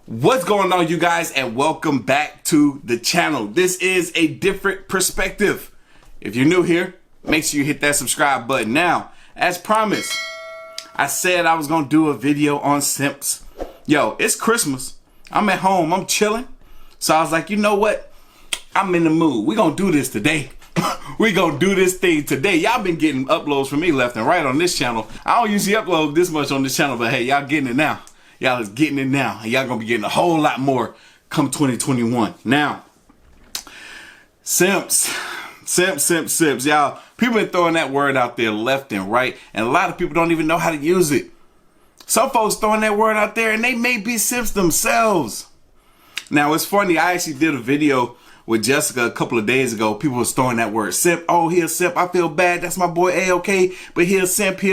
What's going on, you guys, and welcome back to the channel. This is a different perspective. If you're new here, make sure you hit that subscribe button. Now, as promised, I said I was gonna do a video on simps. Yo, it's Christmas. I'm at home, I'm chilling. So I was like, you know what? I'm in the mood. We're gonna do this today. We gonna do this thing today. Y'all been getting uploads from me left and right on this channel. I don't usually upload this much on this channel, but hey, y'all getting it now. Y'all is getting it now. And y'all gonna be getting a whole lot more come 2021. Now, simps. Simps. Y'all, people been throwing that word out there left and right, and a lot of people don't even know how to use it. Some folks throwing that word out there and they may be simps themselves. Now, it's funny, I actually did a video with Jessica a couple of days ago. People was throwing that word simp. Oh, he a simp. I feel bad. That's my boy A-OK. But he a simp.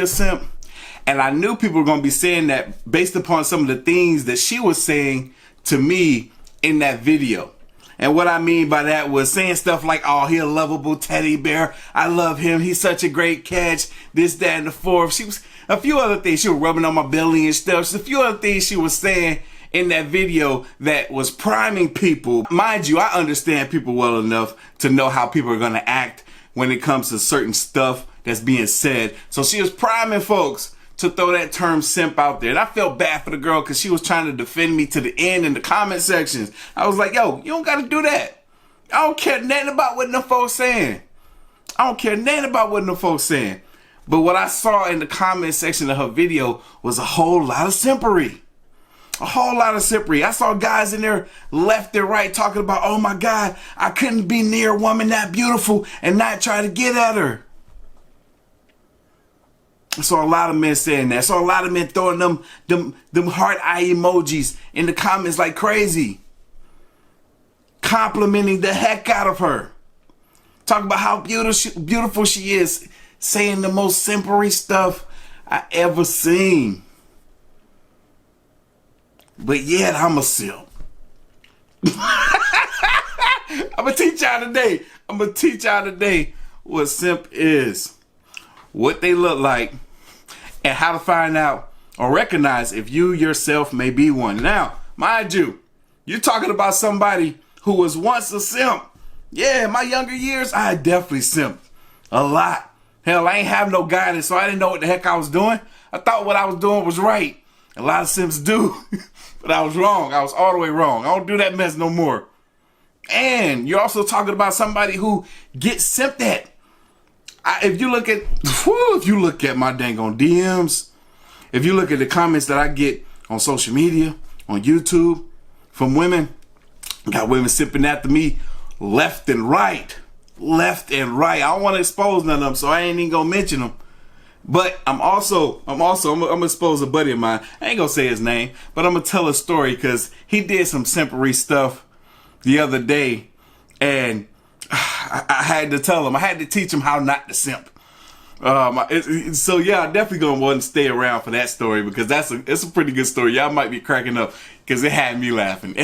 And I knew people were going to be saying that based upon some of the things that she was saying to me in that video. And what I mean by that was saying stuff like, oh, he a lovable teddy bear. I love him. He's such a great catch. This, that, and the fourth. She was a few other things. She was rubbing on my belly and stuff. Just a few other things she was saying in that video that was priming people. Mind you, I understand people well enough to know how people are going to act when it comes to certain stuff that's being said. So she was priming folks to throw that term simp out there. And I felt bad for the girl because she was trying to defend me to the end in the comment sections. I was like, yo, you don't got to do that. I don't care nothing about what the folks saying. I don't care nothing about what the folks saying. But what I saw in the comment section of her video was a whole lot of simpery. A whole lot of simpery. I saw guys in there left and right talking about, oh my God, I couldn't be near a woman that beautiful and not try to get at her. I saw a lot of men saying that. I saw a lot of men throwing them heart eye emojis in the comments like crazy. Complimenting the heck out of her. Talking about how beautiful she is. Saying the most simpery stuff I ever seen. But yet I'm a simp. I'm gonna teach y'all today what simp is, what they look like, and how to find out or recognize if you yourself may be one. Now, mind you, you're talking about somebody who was once a simp. Yeah, in my younger years, I definitely simped a lot. Hell, I ain't have no guidance, so I didn't know what the heck I was doing. I thought what I was doing was right. A lot of simps do. But I was wrong. I was all the way wrong. I don't do that mess no more. And you're also talking about somebody who gets simped at. If you look at my dang on DMs, if you look at the comments that I get on social media, on YouTube, from women, got women simping after me left and right. I don't want to expose none of them, so I ain't even gonna mention them. But I'm gonna expose a buddy of mine. I ain't gonna say his name, but I'm gonna tell a story because he did some simpery stuff the other day, and I had to tell him. I had to teach him how not to simp. So yeah, I definitely gonna want to stay around for that story because it's a pretty good story. Y'all might be cracking up because it had me laughing.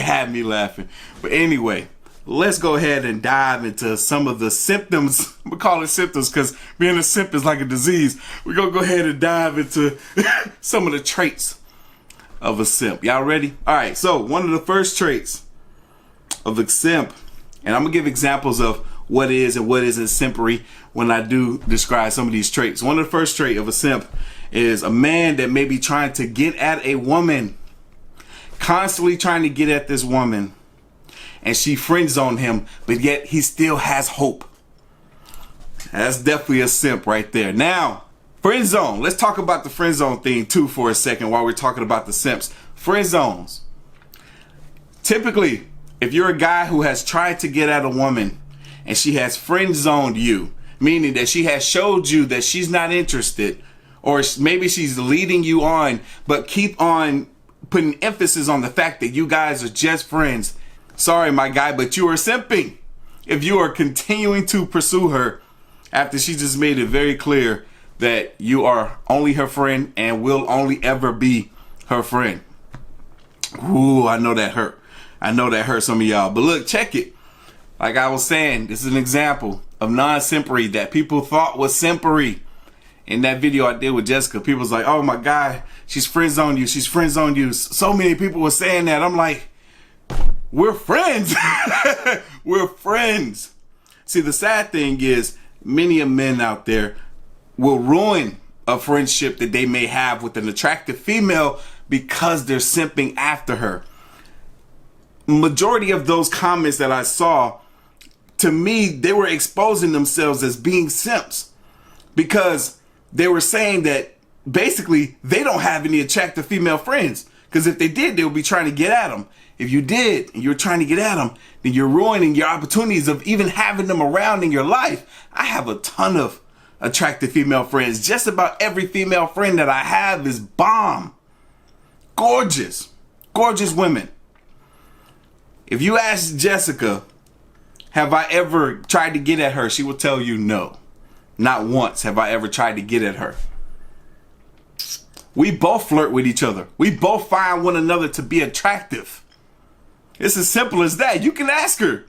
But anyway, let's go ahead and dive into some of the symptoms. We call it symptoms because being a simp is like a disease. We're going to go ahead and dive into some of the traits of a simp. Y'all ready? All right. So one of the first traits of a simp, and I'm going to give examples of what is and what isn't simpery when I do describe some of these traits. One of the first traits of a simp is a man that may be trying to get at a woman, constantly trying to get at this woman. And she friend zoned him, but yet he still has hope. That's definitely a simp right there. Now, friend zone. Let's talk about the friend zone thing too for a second while we're talking about the simps. Friend zones. Typically, if you're a guy who has tried to get at a woman and she has friend zoned you, meaning that she has showed you that she's not interested, or maybe she's leading you on, but keep on putting emphasis on the fact that you guys are just friends. Sorry, my guy, but you are simping if you are continuing to pursue her after she just made it very clear that you are only her friend and will only ever be her friend. Ooh, I know that hurt. I know that hurt some of y'all. But look, check it. Like I was saying, this is an example of non-simpery that people thought was simpery. in that video I did with Jessica, people was like, oh my God, she's friends on you. She's friends on you. So many people were saying that. I'm like, we're friends. We're friends. See, the sad thing is many of men out there will ruin a friendship that they may have with an attractive female because they're simping after her. Majority of those comments that I saw, to me, they were exposing themselves as being simps because they were saying that basically they don't have any attractive female friends, because if they did, they would be trying to get at them. If you did and you're trying to get at them, then you're ruining your opportunities of even having them around in your life. I have a ton of attractive female friends. Just about every female friend that I have is bomb. Gorgeous. Gorgeous women. If you ask Jessica, have I ever tried to get at her? She will tell you no. Not once have I ever tried to get at her. We both flirt with each other. We both find one another to be attractive. It's as simple as that. You can ask her.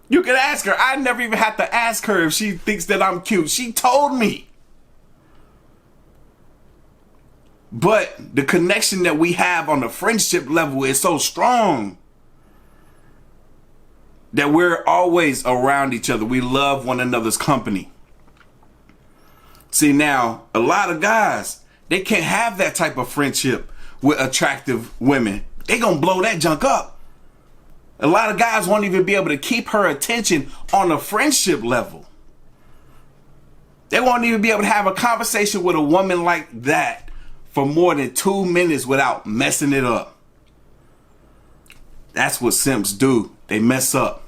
You can ask her. I never even had to ask her if she thinks that I'm cute. She told me. But the connection that we have on the friendship level is so strong that we're always around each other. We love one another's company. See, now, a lot of guys, they can't have that type of friendship with attractive women. They gonna blow that junk up. A lot of guys won't even be able to keep her attention on a friendship level. They won't even be able to have a conversation with a woman like that for more than 2 minutes without messing it up. That's what simps do. They mess up.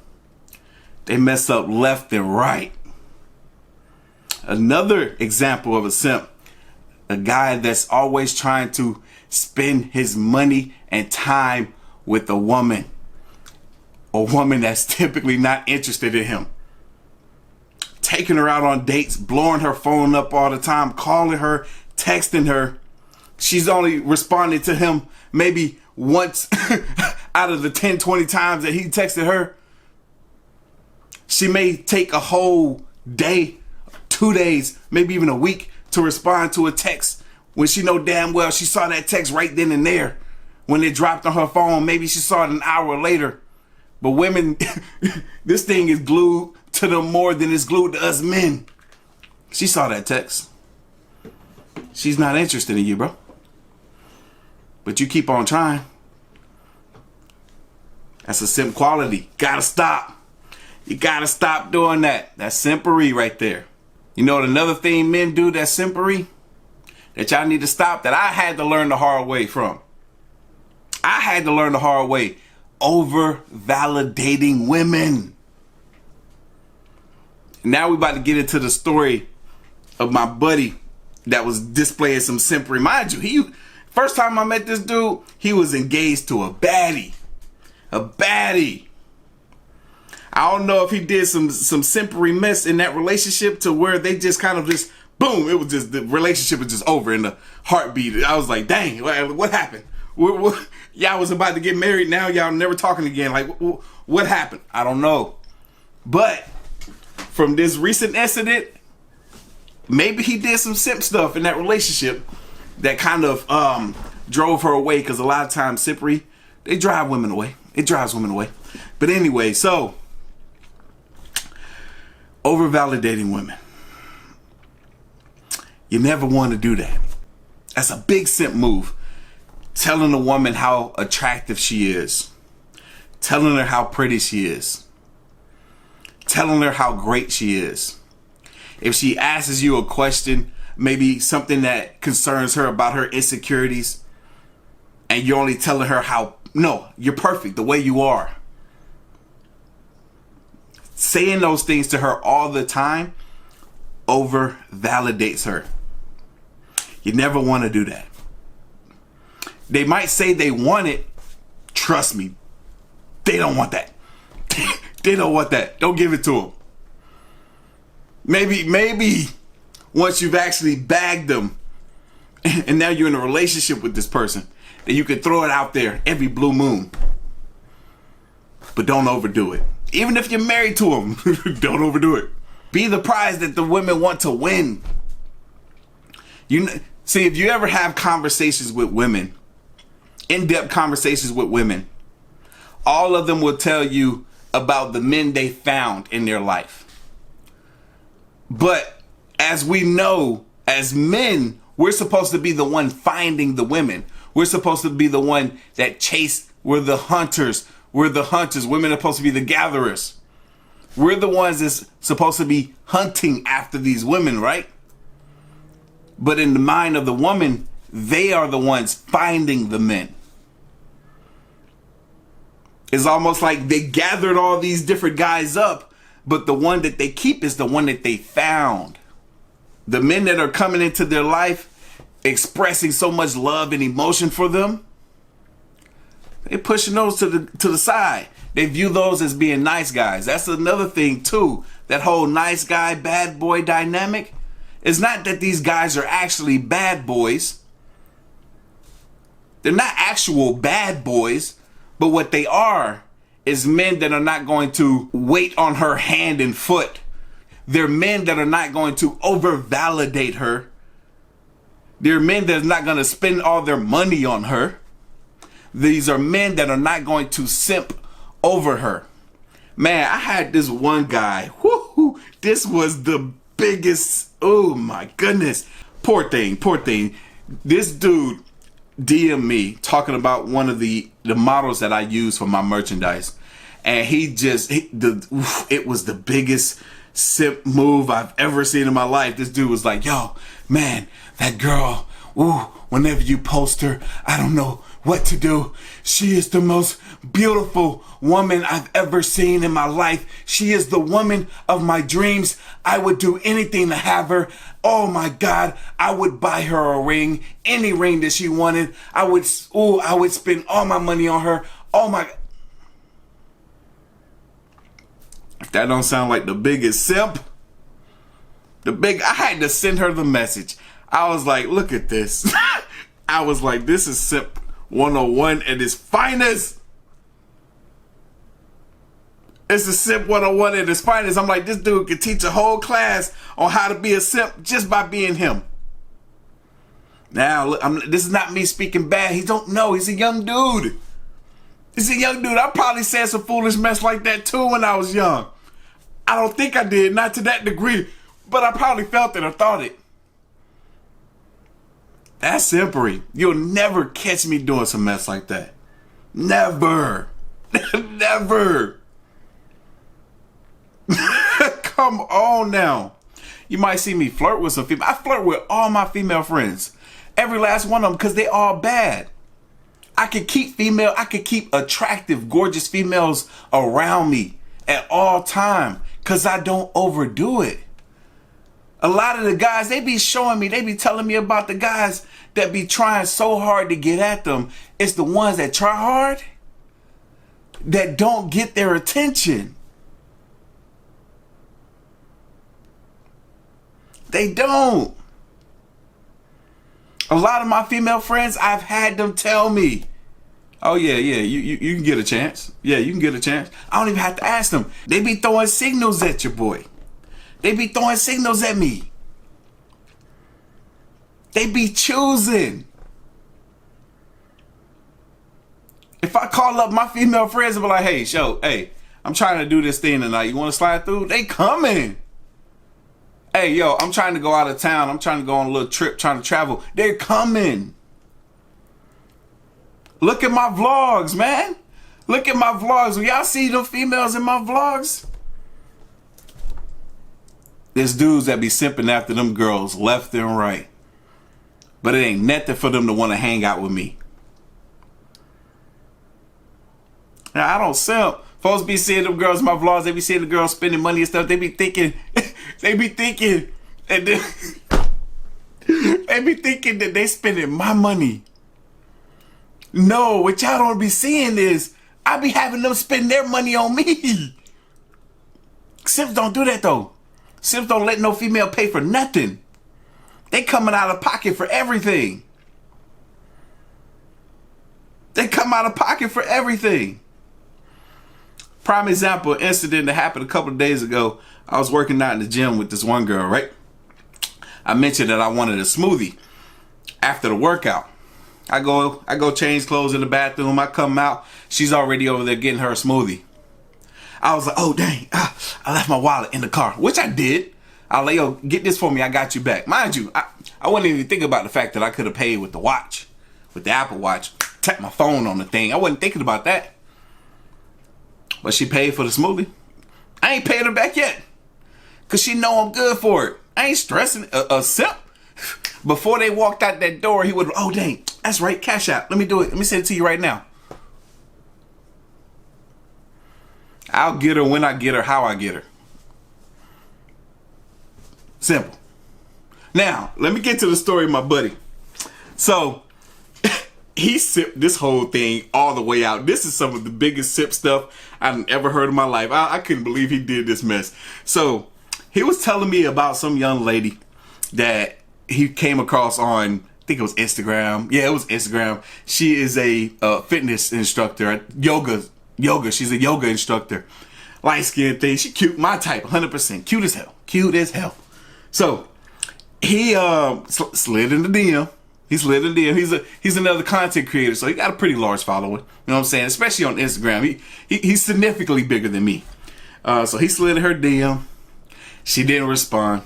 They mess up left and right. Another example of a simp, a guy that's always trying to spend his money and time with a woman that's typically not interested in him. Taking her out on dates, blowing her phone up all the time, calling her, texting her. She's only responding to him maybe once out of the 10, 20 times that he texted her. She may take a whole day, 2 days, maybe even a week to respond to a text when she know damn well she saw that text right then and there. When it dropped on her phone, maybe she saw it an hour later. But women, this thing is glued to them more than it's glued to us men. She saw that text. She's not interested in you, bro. But you keep on trying. That's a simp quality. Gotta stop. You gotta stop doing that. That's simpery right there. You know what another thing men do that's simpery? That y'all need to stop, that I had to learn the hard way from. I had to learn the hard way. Over validating women. Now we about to get into the story of my buddy that was displaying some simpery. Mind you, first time I met this dude, he was engaged to a baddie. A baddie. I don't know if he did some simpery mess in that relationship to where they just kind of just, boom, it was just, the relationship was just over in the heartbeat. I was like, dang, what happened? Y'all was about to get married, now y'all never talking again. Like, what happened? I don't know. But from this recent incident, maybe he did some simp stuff in that relationship that kind of drove her away, because a lot of times simpery, they drive women away. It drives women away. But anyway, so over validating women. You never want to do that. That's a big simp move. Telling a woman how attractive she is. Telling her how pretty she is. Telling her how great she is. If she asks you a question, maybe something that concerns her about her insecurities, and you're only telling her how, no, you're perfect the way you are. Saying those things to her all the time over validates her. You never want to do that. They might say they want it. Trust me, they don't want that. They don't want that. Don't give it to them. Maybe once you've actually bagged them and now you're in a relationship with this person, then you can throw it out there every blue moon. But don't overdo it. Even if you're married to them, don't overdo it. Be the prize that the women want to win. See, if you ever have conversations with women, in-depth conversations with women, all of them will tell you about the men they found in their life. But as we know, as men, we're supposed to be the one finding the women. We're supposed to be the one that chase. We're the hunters. We're the hunters. Women are supposed to be the gatherers. We're the ones that's supposed to be hunting after these women, right? But in the mind of the woman, they are the ones finding the men. It's almost like they gathered all these different guys up, but the one that they keep is the one that they found. The men that are coming into their life, expressing so much love and emotion for them, they're pushing those to the side. They view those as being nice guys. That's another thing too. That whole nice guy, bad boy dynamic. It's not that these guys are actually bad boys. They're not actual bad boys, but what they are is men that are not going to wait on her hand and foot. They're men that are not going to over-validate her. They're men that are not going to spend all their money on her. These are men that are not going to simp over her. Man, I had this one guy. Whoo, this was the biggest. Oh my goodness. Poor thing. This dude DM'd me talking about one of the models that I use for my merchandise. And it was the biggest simp move I've ever seen in my life. This dude was like, yo, man, that girl, whenever you post her, I don't know what to do. She is the most beautiful woman I've ever seen in my life. She is the woman of my dreams. I would do anything to have her. Oh my God, I would buy her a ring, any ring that she wanted. I would spend all my money on her. Oh my. If that don't sound like the biggest simp, I had to send her the message. I was like, look at this. I was like, this is simp 101 at its finest. It's a simp 101 at its finest. I'm like, this dude could teach a whole class on how to be a simp just by being him. Now, look, this is not me speaking bad. He don't know. He's a young dude. I probably said some foolish mess like that too when I was young. I don't think I did, not to that degree, but I probably felt it or thought it. That's simpery. You'll never catch me doing some mess like that. Never. Never. Come on now. You might see me flirt with some female. I flirt with all my female friends. Every last one of them, because they all bad. I could keep attractive, gorgeous females around me at all time because I don't overdo it. A lot of the guys, they be telling me about the guys that be trying so hard to get at them. It's the ones that try hard that don't get their attention. They don't. A lot of my female friends, I've had them tell me, oh yeah, you can get a chance. Yeah, you can get a chance. I don't even have to ask them. They be throwing signals at your boy. They be throwing signals at me. They be choosing. If I call up my female friends and be like, hey, I'm trying to do this thing tonight. You want to slide through? They coming. Hey, yo, I'm trying to go out of town. I'm trying to go on a little trip, trying to travel. They're coming. Look at my vlogs, man. Look at my vlogs. When y'all see them females in my vlogs, there's dudes that be simping after them girls left and right. But it ain't nothing for them to want to hang out with me. Now, I don't simp. Folks be seeing them girls in my vlogs. They be seeing the girls spending money and stuff. They be thinking, and then they be thinking that they spending my money. No, what y'all don't be seeing is I be having them spend their money on me. Simps don't do that though. Simps don't let no female pay for nothing. They coming out of pocket for everything. They come out of pocket for everything. Prime example, incident that happened a couple of days ago. I was working out in the gym with this one girl, right? I mentioned that I wanted a smoothie after the workout. I go change clothes in the bathroom. I come out. She's already over there getting her a smoothie. I was like, oh, dang. I left my wallet in the car, which I did. I was like, yo, get this for me. I got you back. Mind you, I wasn't even thinking about the fact that I could have paid with the watch, with the Apple Watch. Tap my phone on the thing. I wasn't thinking about that. But she paid for the smoothie. I ain't paid her back yet. Because she know I'm good for it. I ain't stressing. A simp. Before they walked out that door, he would, oh, dang, that's right, cash out. Let me do it. Let me send it to you right now. I'll get her when I get her, how I get her. Simple. Now, let me get to the story of my buddy. So, he sipped this whole thing all the way out. This is some of the biggest sip stuff I've ever heard in my life. I couldn't believe he did this mess. So, he was telling me about some young lady that he came across on, I think it was Instagram. Yeah, it was Instagram. She is a fitness instructor, yoga. She's a yoga instructor. Light skin thing. She cute. My type. 100%. Cute as hell. Cute as hell. So he slid in the DM. He slid in the DM. He's another content creator, so he got a pretty large following. You know what I'm saying? Especially on Instagram. He's significantly bigger than me. So he slid in her DM. She didn't respond.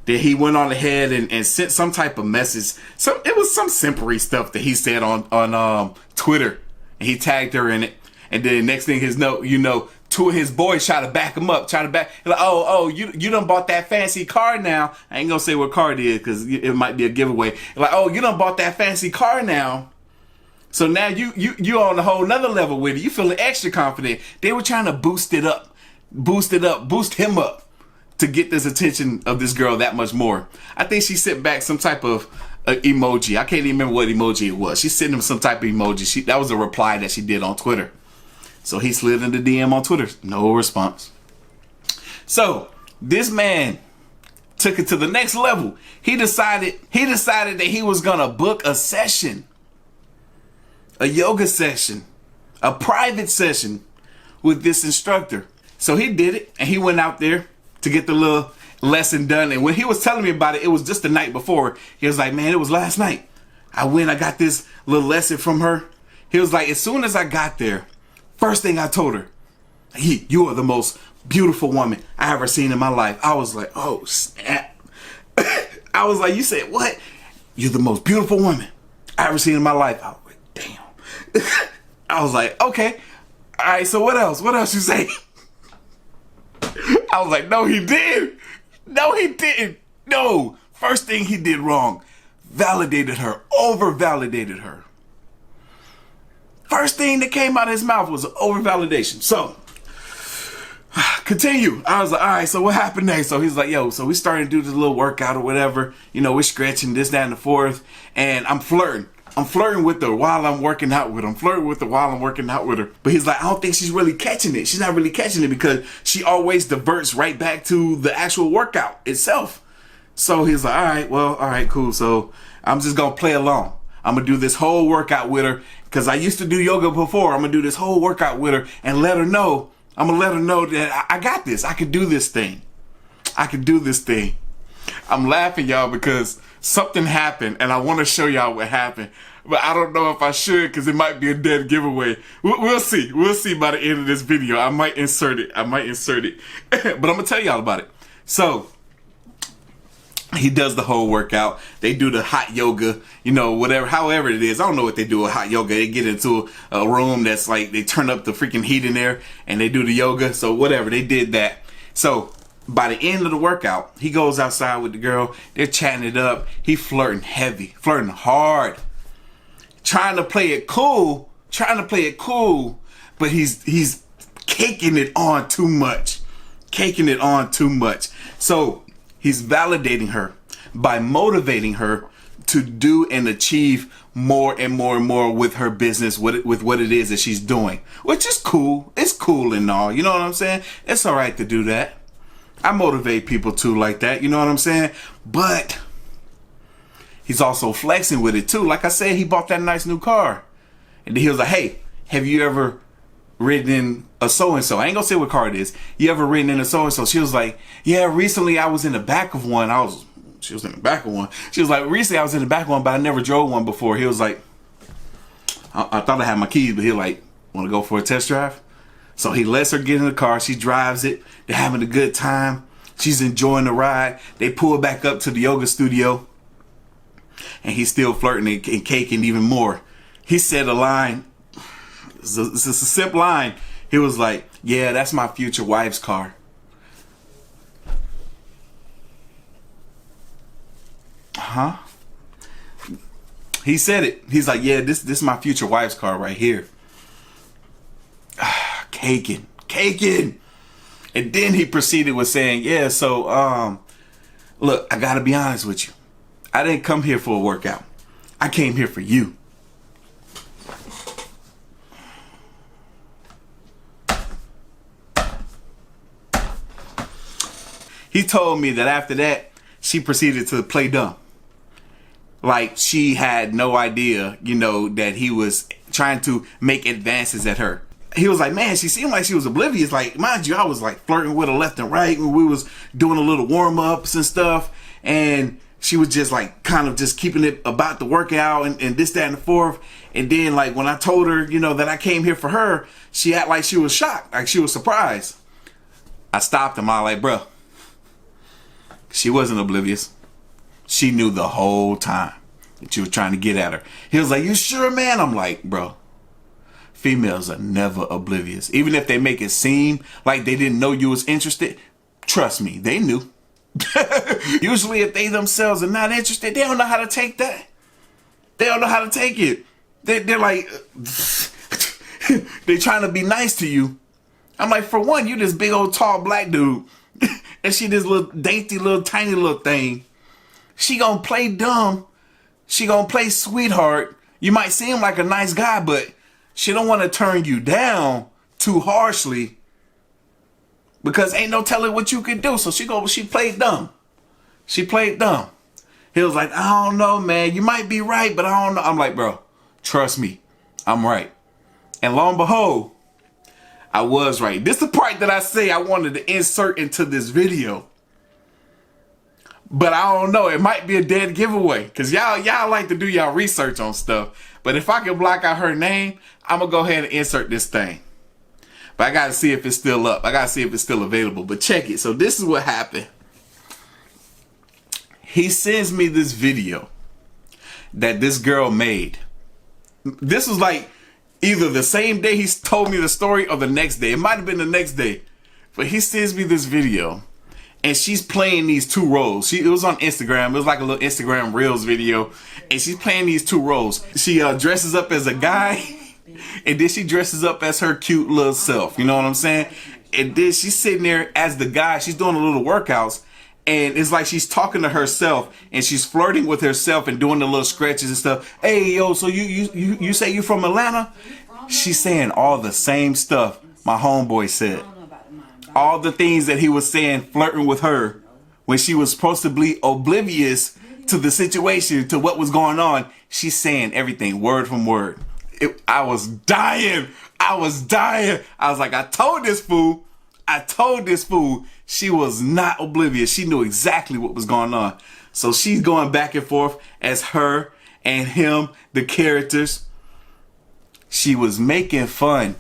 Then he went on ahead and sent some type of message. It was some simpery stuff that he said on Twitter, and he tagged her in it. And then next thing two of his boys try to back him up, like, you done bought that fancy car now. I ain't gonna say what car it is because it might be a giveaway. Like, oh, you done bought that fancy car now. So now you on a whole nother level with it. You feeling extra confident. They were trying to boost him up to get this attention of this girl that much more. I think she sent back some type of emoji. I can't even remember what emoji it was. She sent him some type of emoji. That was a reply that she did on Twitter. So he slid in the DM on Twitter. No response. So this man took it to the next level. He decided that he was gonna book a session, a yoga session, a private session with this instructor. So he did it, and he went out there to get the little lesson done. And when he was telling me about it, it was just the night before. He was like, man, it was last night. I got this little lesson from her. He was like, as soon as I got there, first thing I told her, you are the most beautiful woman I ever seen in my life. I was like, oh, snap. I was like, you said what? You're the most beautiful woman I ever seen in my life. I was like, damn. I was like, okay. All right, so what else? What else you say? I was like, no, he did. No, he didn't. No. First thing he did wrong, validated her, over-validated her. First thing that came out of his mouth was over-validation. So, continue. I was like, all right, so what happened next? So he's like, yo, so we started to do this little workout or whatever. You know, we're stretching this, that, and the fourth. And I'm flirting. I'm flirting with her while I'm working out with her. But he's like, I don't think she's really catching it. She's not really catching it because she always diverts right back to the actual workout itself. So he's like, all right, cool. So I'm just going to play along. I'm going to do this whole workout with her because I used to do yoga before. I'm going to do this whole workout with her and let her know. I'm going to let her know that I got this. I can do this thing. I'm laughing, y'all, because something happened and I want to show y'all what happened. But I don't know if I should because it might be a dead giveaway. We'll see. We'll see by the end of this video. I might insert it. But I'm going to tell y'all about it. So he does the whole workout. They do the hot yoga, however it is. I don't know what they do with hot yoga. They get into a room that's like, they turn up the freaking heat in there and they do the yoga. So whatever, they did that. So by the end of the workout, he goes outside with the girl. They're chatting it up. He flirting heavy, flirting hard, trying to play it cool, but he's caking it on too much. So he's validating her by motivating her to do and achieve more and more and more with her business, with what it is that she's doing, which is cool. It's cool and all. You know what I'm saying? It's all right to do that. I motivate people too like that. You know what I'm saying? But he's also flexing with it too. Like I said, he bought that nice new car. And then he was like, hey, have you ever ridden in a so-and-so? I ain't gonna say what car it is. You ever ridden in a so-and-so? She was like, yeah, recently I was in the back of one. I was, she was in the back of one. She was like, recently I was in the back of one, but I never drove one before. He was like, I thought I had my keys, but he like, want to go for a test drive? So he lets her get in the car. She drives it. They're having a good time. She's enjoying the ride. They pull back up to the yoga studio. And he's still flirting and caking even more. He said a line. It's a simp line. He was like, yeah, that's my future wife's car. Huh? He said it. He's like, yeah, this is my future wife's car right here. Caking. And then he proceeded with saying, yeah, so, look, I gotta be honest with you. I didn't come here for a workout. I came here for you. He told me that after that, she proceeded to play dumb. Like she had no idea, you know, that he was trying to make advances at her. He was like, man, she seemed like she was oblivious. Like, mind you, I was like flirting with her left and right when we was doing a little warm-ups and stuff. And she was just like kind of just keeping it about the workout and this, that, and the fourth. And then like when I told her, you know, that I came here for her, she acted like she was shocked, like she was surprised. I stopped him. I was like, bro, she wasn't oblivious. She knew the whole time that you were trying to get at her. He was like, you sure, man? I'm like, bro, females are never oblivious. Even if they make it seem like they didn't know you was interested, trust me, they knew. Usually if they themselves are not interested, they don't know how to take that. They don't know how to take it. They're like, they're trying to be nice to you. I'm like, for one, you this big old tall black dude. And she this little dainty little tiny little thing. She gonna play dumb. She gonna play sweetheart. You might seem like a nice guy, but she don't want to turn you down too harshly. Because ain't no telling what you can do. So she played dumb. She played dumb. He was like, I don't know, man. You might be right, but I don't know. I'm like, bro, trust me. I'm right. And lo and behold, I was right. This is the part that I say I wanted to insert into this video. But I don't know. It might be a dead giveaway. Because y'all like to do y'all research on stuff. But if I can block out her name, I'm going to go ahead and insert this thing. But I got to see if it's still up. I got to see if it's still available. But check it. So this is what happened. He sends me this video that this girl made. This was like either the same day he told me the story or the next day. It might have been the next day. But he sends me this video. And she's playing these two roles. It was on Instagram. It was like a little Instagram Reels video. And she's playing these two roles. She dresses up as a guy. And then she dresses up as her cute little self. You know what I'm saying? And then she's sitting there as the guy. She's doing a little workouts. And it's like she's talking to herself. And she's flirting with herself and doing the little scratches and stuff. Hey, yo, so you say you from Atlanta? She's saying all the same stuff my homeboy said. All the things that he was saying, flirting with her when she was supposed to be oblivious to the situation, to what was going on. She's saying everything word from word. I was dying. I was like, I told this fool she was not oblivious. She knew exactly what was going on. So she's going back and forth as her and him, the characters. She was making fun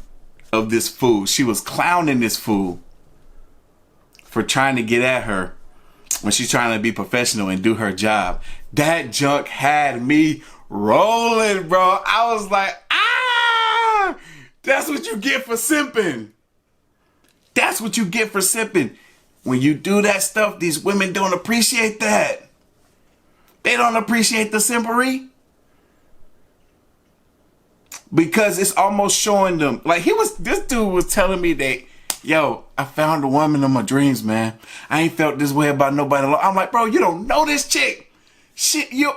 of this fool. She was clowning this fool for trying to get at her when she's trying to be professional and do her job. That junk had me rolling, bro. I was like, that's what you get for simping. That's what you get for simping. When you do that stuff, these women don't appreciate that. They don't appreciate the simpery. Because it's almost showing them, like this dude was telling me that, yo, I found the woman of my dreams, man. I ain't felt this way about nobody. I'm like, bro, you don't know this chick. Shit, you.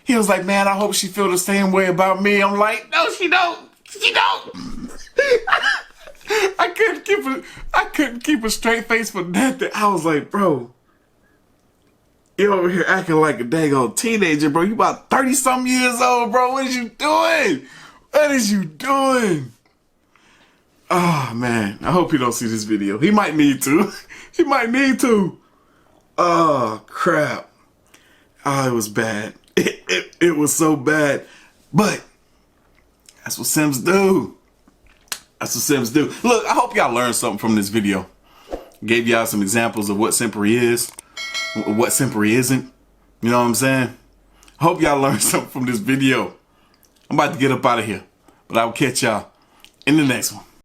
He was like, man, I hope she feel the same way about me. I'm like, no, she don't. She don't. I couldn't keep a straight face for nothing. I was like, bro, you over here acting like a dang old teenager, bro. You about 30-something years old, bro. What is you doing? What is you doing? Oh, man. I hope he don't see this video. He might need to. He might need to. Oh, crap. Oh, it was bad. It was so bad. But that's what Sims do. That's what Sims do. Look, I hope y'all learned something from this video. Gave y'all some examples of what simpery is, what simpery isn't. You know what I'm saying? I hope y'all learned something from this video. I'm about to get up out of here, but I will catch y'all in the next one.